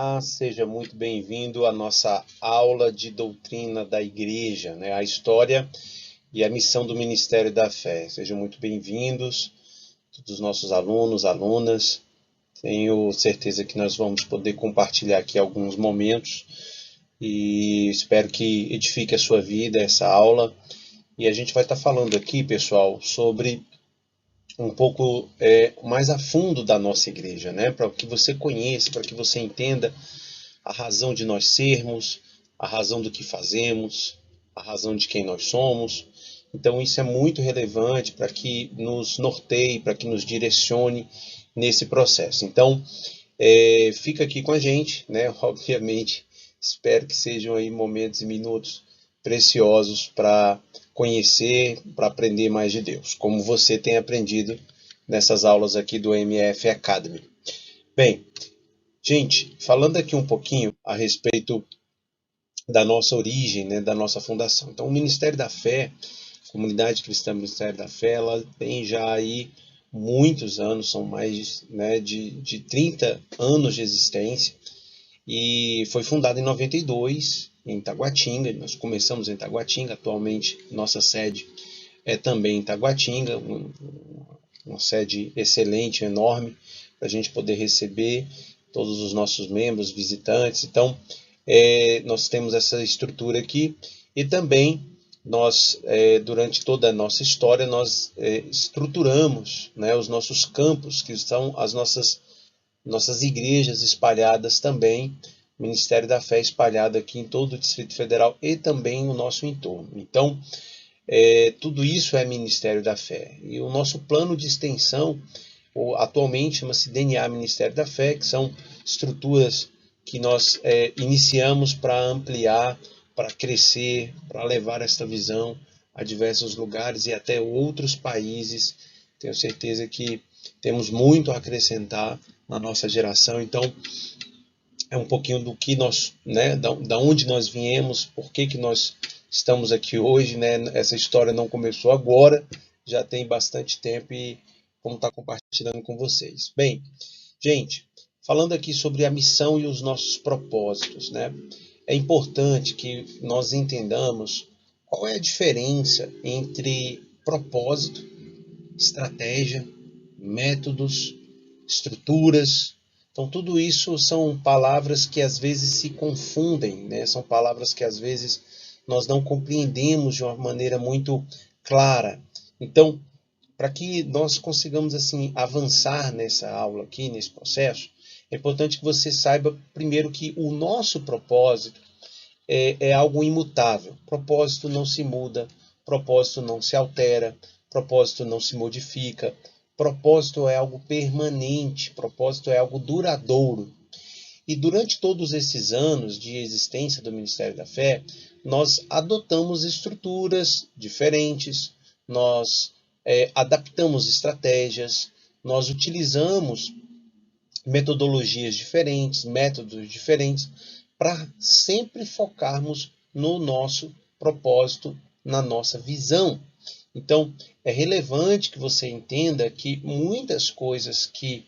Olá, seja muito bem-vindo à nossa aula de doutrina da Igreja, né? A história e a missão do Ministério da Fé. Sejam muito bem-vindos, todos os nossos alunos, alunas. Tenho certeza que nós vamos poder compartilhar aqui alguns momentos e espero que edifique a sua vida essa aula. E a gente vai estar falando aqui, pessoal, sobre um pouco mais a fundo da nossa igreja, né? Para que você conheça, para que você entenda a razão de nós sermos, a razão do que fazemos, a razão de quem nós somos. Então isso é muito relevante para que nos norteie, para que nos direcione nesse processo. Então fica aqui com a gente, né? Obviamente, espero que sejam aí momentos e minutos preciosos para conhecer, para aprender mais de Deus, como você tem aprendido nessas aulas aqui do MF Academy. Bem, gente, falando aqui um pouquinho a respeito da nossa origem, né, da nossa fundação. Então, o Ministério da Fé, Comunidade Cristã Ministério da Fé, ela tem já aí muitos anos, são mais, né, de 30 anos de existência, e foi fundada em 92, em Taguatinga. Nós começamos em Taguatinga, atualmente nossa sede é também em Taguatinga, uma sede excelente, enorme, para a gente poder receber todos os nossos membros, visitantes. Então, nós temos essa estrutura aqui e também nós, durante toda a nossa história, nós estruturamos, né, os nossos campos, que são as nossas igrejas espalhadas também, Ministério da Fé espalhado aqui em todo o Distrito Federal e também no nosso entorno. Então, tudo isso é Ministério da Fé. E o nosso plano de extensão, atualmente chama-se DNA Ministério da Fé, que são estruturas que nós iniciamos para ampliar, para crescer, para levar esta visão a diversos lugares e até outros países. Tenho certeza que temos muito a acrescentar na nossa geração. Então, é um pouquinho do que nós, né, da onde nós viemos, por que nós estamos aqui hoje, né? Essa história não começou agora, já tem bastante tempo e vamos estar compartilhando com vocês. Bem, gente, falando aqui sobre a missão e os nossos propósitos, né? É importante que nós entendamos qual é a diferença entre propósito, estratégia, métodos, estruturas. Então, tudo isso são palavras que às vezes se confundem, né? São palavras que às vezes nós não compreendemos de uma maneira muito clara. Então, para que nós consigamos assim avançar nessa aula aqui, nesse processo, é importante que você saiba primeiro que o nosso propósito é algo imutável. Propósito não se muda, propósito não se altera, propósito não se modifica. Propósito é algo permanente, propósito é algo duradouro. E durante todos esses anos de existência do Ministério da Fé, nós adotamos estruturas diferentes, nós adaptamos estratégias, nós utilizamos metodologias diferentes, métodos diferentes, para sempre focarmos no nosso propósito, na nossa visão. Então, é relevante que você entenda que muitas coisas que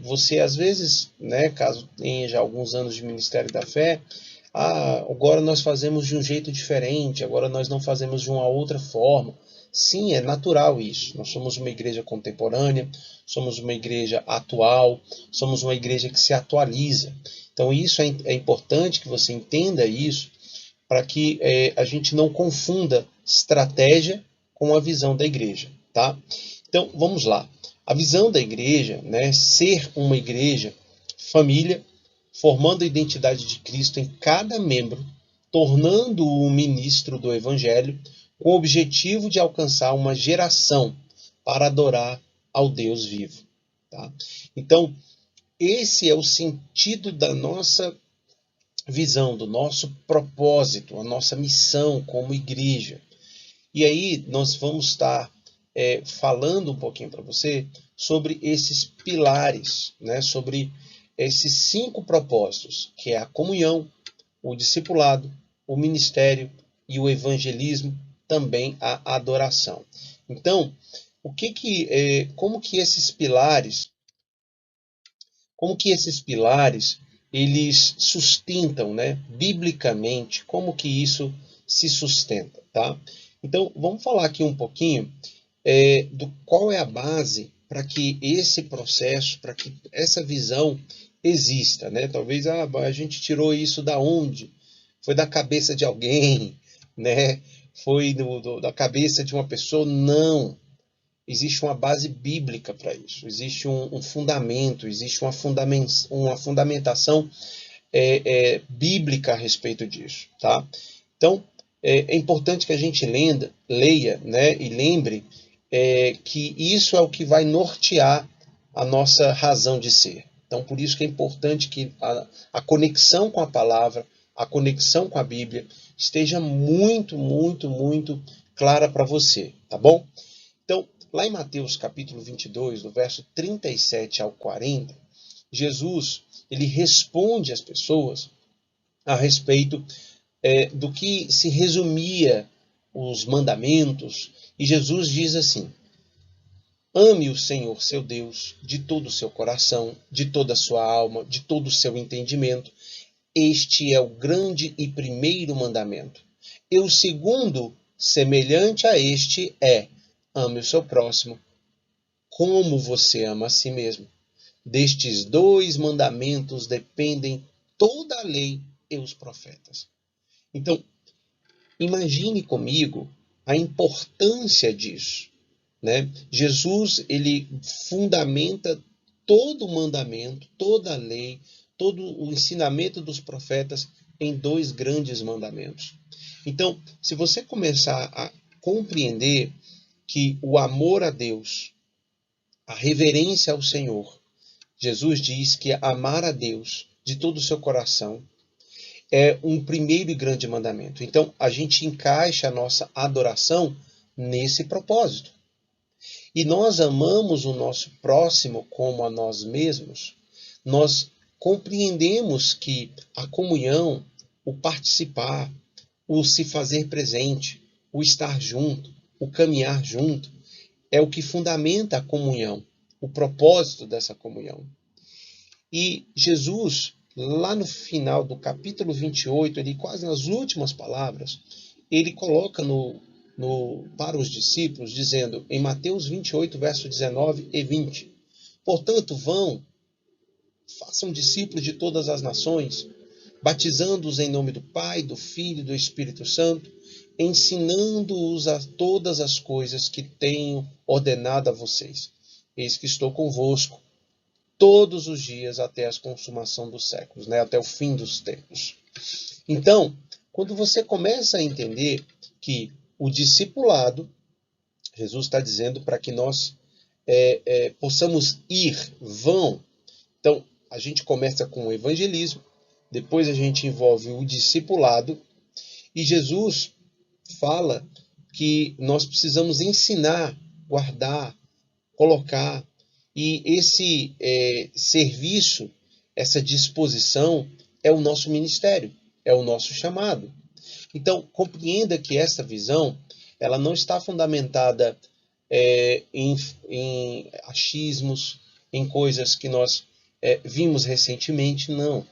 você, às vezes, né, caso tenha já alguns anos de Ministério da Fé, agora nós fazemos de um jeito diferente, agora nós não fazemos de uma outra forma. Sim, é natural isso. Nós somos uma igreja contemporânea, somos uma igreja atual, somos uma igreja que se atualiza. Então, isso é importante que você entenda isso, para que a gente não confunda estratégia com a visão da igreja, tá? Então, vamos lá. A visão da igreja, né, ser uma igreja família, formando a identidade de Cristo em cada membro, tornando-o um ministro do Evangelho, com o objetivo de alcançar uma geração para adorar ao Deus vivo. Tá? Então, esse é o sentido da nossa visão, do nosso propósito, a nossa missão como igreja. E aí nós vamos estar falando um pouquinho para você sobre esses pilares, né? Sobre esses 5 propósitos, que é a comunhão, o discipulado, o ministério e o evangelismo, também a adoração. Então, como que esses pilares eles sustentam, né, biblicamente, como que isso se sustenta, tá? Então, vamos falar aqui um pouquinho do qual é a base para que esse processo, para que essa visão exista, né? Talvez a gente tirou isso da onde? Foi da cabeça de alguém, né? Foi da cabeça de uma pessoa? Não. Existe uma base bíblica para isso. Existe um fundamento, existe uma fundamentação bíblica a respeito disso, tá? Então, é importante que a gente leia, né, e lembre que isso é o que vai nortear a nossa razão de ser. Então, por isso que é importante que a conexão com a palavra, a conexão com a Bíblia, esteja muito, muito, muito clara para você, tá bom? Então, lá em Mateus capítulo 22, do verso 37 ao 40, Jesus ele responde às pessoas a respeito do que se resumia os mandamentos, e Jesus diz assim: ame o Senhor seu Deus de todo o seu coração, de toda a sua alma, de todo o seu entendimento. Este é o grande e primeiro mandamento. E o segundo, semelhante a este, é: ame o seu próximo como você ama a si mesmo. Destes dois mandamentos dependem toda a lei e os profetas. Então, imagine comigo a importância disso, né? Jesus, ele fundamenta todo o mandamento, toda a lei, todo o ensinamento dos profetas em dois grandes mandamentos. Então, se você começar a compreender que o amor a Deus, a reverência ao Senhor, Jesus diz que amar a Deus de todo o seu coração é um primeiro e grande mandamento. Então, a gente encaixa a nossa adoração nesse propósito. E nós amamos o nosso próximo como a nós mesmos. Nós compreendemos que a comunhão, o participar, o se fazer presente, o estar junto, o caminhar junto, é o que fundamenta a comunhão, o propósito dessa comunhão. E Jesus, lá no final do capítulo 28, ele quase nas últimas palavras, ele coloca para os discípulos, dizendo em Mateus 28, verso 19 e 20: portanto, vão, façam discípulos de todas as nações, batizando-os em nome do Pai, do Filho e do Espírito Santo, ensinando-os a todas as coisas que tenho ordenado a vocês. Eis que estou convosco todos os dias até a consumação dos séculos, né? Até o fim dos tempos. Então, quando você começa a entender que o discipulado, Jesus está dizendo para que nós possamos ir, vão. Então, a gente começa com o evangelismo, depois a gente envolve o discipulado, e Jesus fala que nós precisamos ensinar, guardar, colocar. E esse serviço, essa disposição é o nosso ministério, é o nosso chamado. Então, compreenda que essa visão, ela não está fundamentada em achismos, em coisas que nós vimos recentemente, não.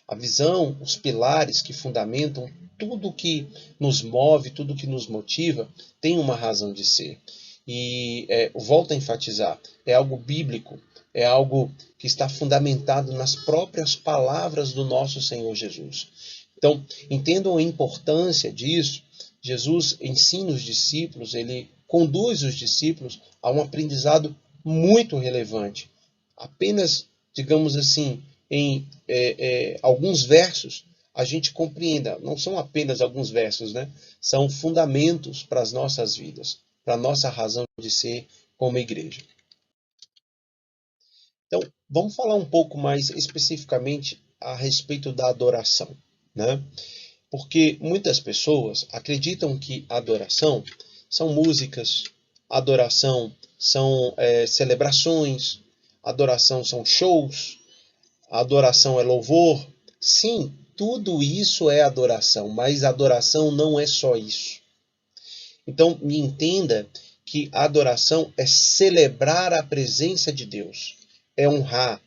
A visão, os pilares que fundamentam tudo que nos move, tudo que nos motiva, tem uma razão de ser. E volto a enfatizar, é algo bíblico, é algo que está fundamentado nas próprias palavras do nosso Senhor Jesus. Então, entendam a importância disso. Jesus ensina os discípulos, ele conduz os discípulos a um aprendizado muito relevante. Apenas, digamos assim, em alguns versos, a gente compreenda, não são apenas alguns versos, né? São fundamentos para as nossas vidas, para a nossa razão de ser como igreja. Então, vamos falar um pouco mais especificamente a respeito da adoração, né? Porque muitas pessoas acreditam que adoração são músicas, adoração são celebrações, adoração são shows, adoração é louvor. Sim, tudo isso é adoração, mas adoração não é só isso. Então, me entenda que a adoração é celebrar a presença de Deus, é honrar.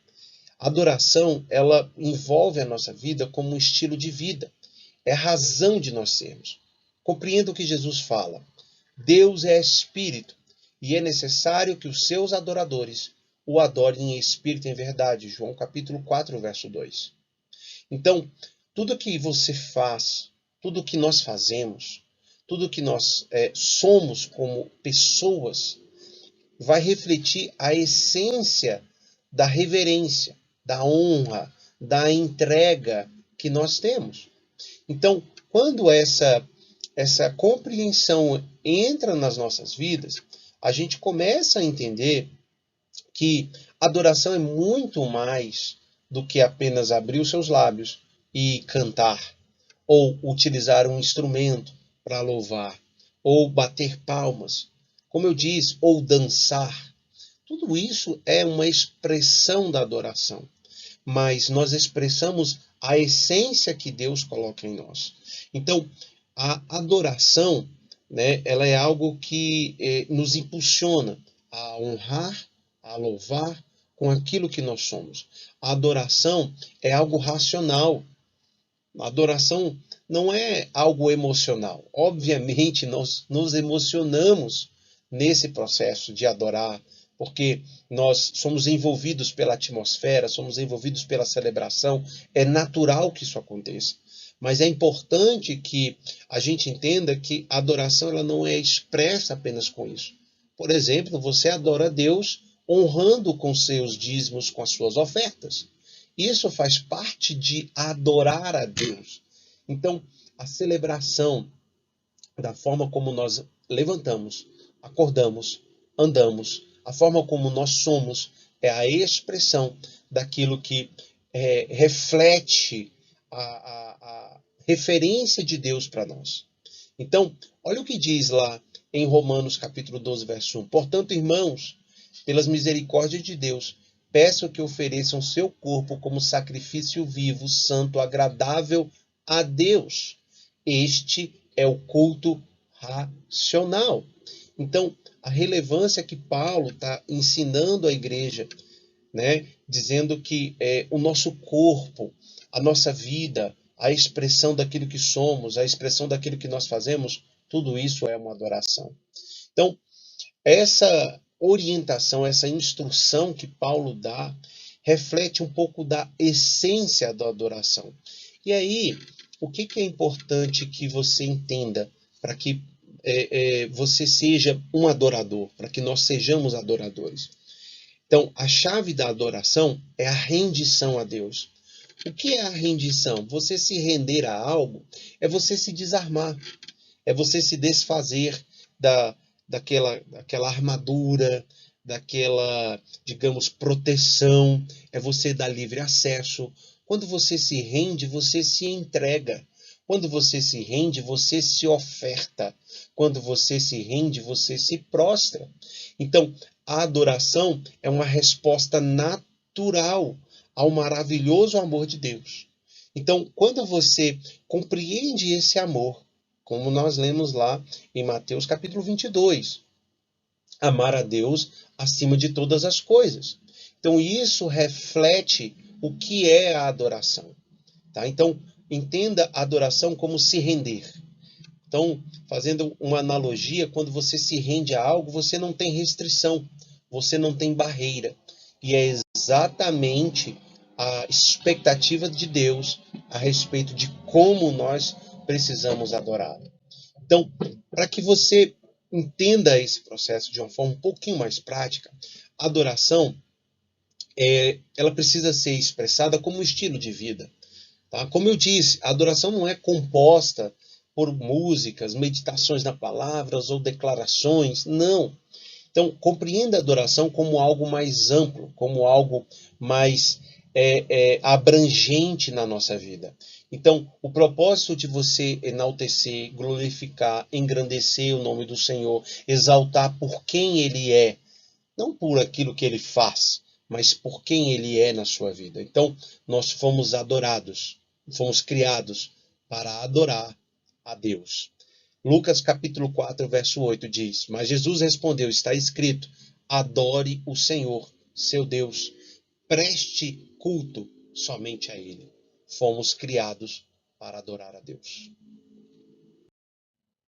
A adoração, ela envolve a nossa vida como um estilo de vida. É a razão de nós sermos. Compreenda o que Jesus fala. Deus é espírito e é necessário que os seus adoradores o adorem em espírito e em verdade. João capítulo 4, verso 2. Então, tudo que você faz, tudo que nós fazemos, tudo que nós somos como pessoas, vai refletir a essência da reverência, da honra, da entrega que nós temos. Então, quando essa compreensão entra nas nossas vidas, a gente começa a entender que adoração é muito mais do que apenas abrir os seus lábios e cantar, ou utilizar um instrumento para louvar, ou bater palmas, como eu disse, ou dançar. Tudo isso é uma expressão da adoração, mas nós expressamos a essência que Deus coloca em nós. Então, a adoração, né, ela é algo que nos impulsiona a honrar, a louvar com aquilo que nós somos. A adoração é algo racional. A adoração não é algo emocional. Obviamente, nós nos emocionamos nesse processo de adorar, porque nós somos envolvidos pela atmosfera, somos envolvidos pela celebração. É natural que isso aconteça. Mas é importante que a gente entenda que a adoração ela não é expressa apenas com isso. Por exemplo, você adora a Deus honrando com seus dízimos, com as suas ofertas. Isso faz parte de adorar a Deus. Então, a celebração da forma como nós levantamos, acordamos, andamos, a forma como nós somos, é a expressão daquilo que reflete a referência de Deus para nós. Então, olha o que diz lá em Romanos capítulo 12, verso 1. Portanto, irmãos, pelas misericórdias de Deus, peço que ofereçam seu corpo como sacrifício vivo, santo, agradável a Deus. Este é o culto racional. Então, a relevância que Paulo está ensinando à igreja, né, dizendo que o nosso corpo, a nossa vida, a expressão daquilo que somos, a expressão daquilo que nós fazemos, tudo isso é uma adoração. Então, essa orientação, essa instrução que Paulo dá, reflete um pouco da essência da adoração. E aí, o que é importante que você entenda para que você seja um adorador, para que nós sejamos adoradores? Então, a chave da adoração é a rendição a Deus. O que é a rendição? Você se render a algo é você se desarmar, é você se desfazer daquela armadura, daquela, digamos, proteção, é você dar livre acesso. Quando você se rende, você se entrega. Quando você se rende, você se oferta. Quando você se rende, você se prostra. Então, a adoração é uma resposta natural ao maravilhoso amor de Deus. Então, quando você compreende esse amor, como nós lemos lá em Mateus capítulo 22, amar a Deus acima de todas as coisas. Então, isso reflete o que é a adoração. Tá? Então, entenda a adoração como se render. Então, fazendo uma analogia, quando você se rende a algo, você não tem restrição, você não tem barreira. E é exatamente a expectativa de Deus a respeito de como nós precisamos adorá-lo. Então, para que você entenda esse processo de uma forma um pouquinho mais prática, a adoração ela precisa ser expressada como um estilo de vida. Tá? Como eu disse, a adoração não é composta por músicas, meditações na palavras ou declarações, não. Então, compreenda a adoração como algo mais amplo, como algo mais abrangente na nossa vida. Então, o propósito de você enaltecer, glorificar, engrandecer o nome do Senhor, exaltar por quem Ele é, não por aquilo que Ele faz, mas por quem Ele é na sua vida. Então, nós fomos adorados, fomos criados para adorar a Deus. Lucas capítulo 4, verso 8 diz, mas Jesus respondeu, está escrito, adore o Senhor, seu Deus, preste culto somente a Ele. Fomos criados para adorar a Deus.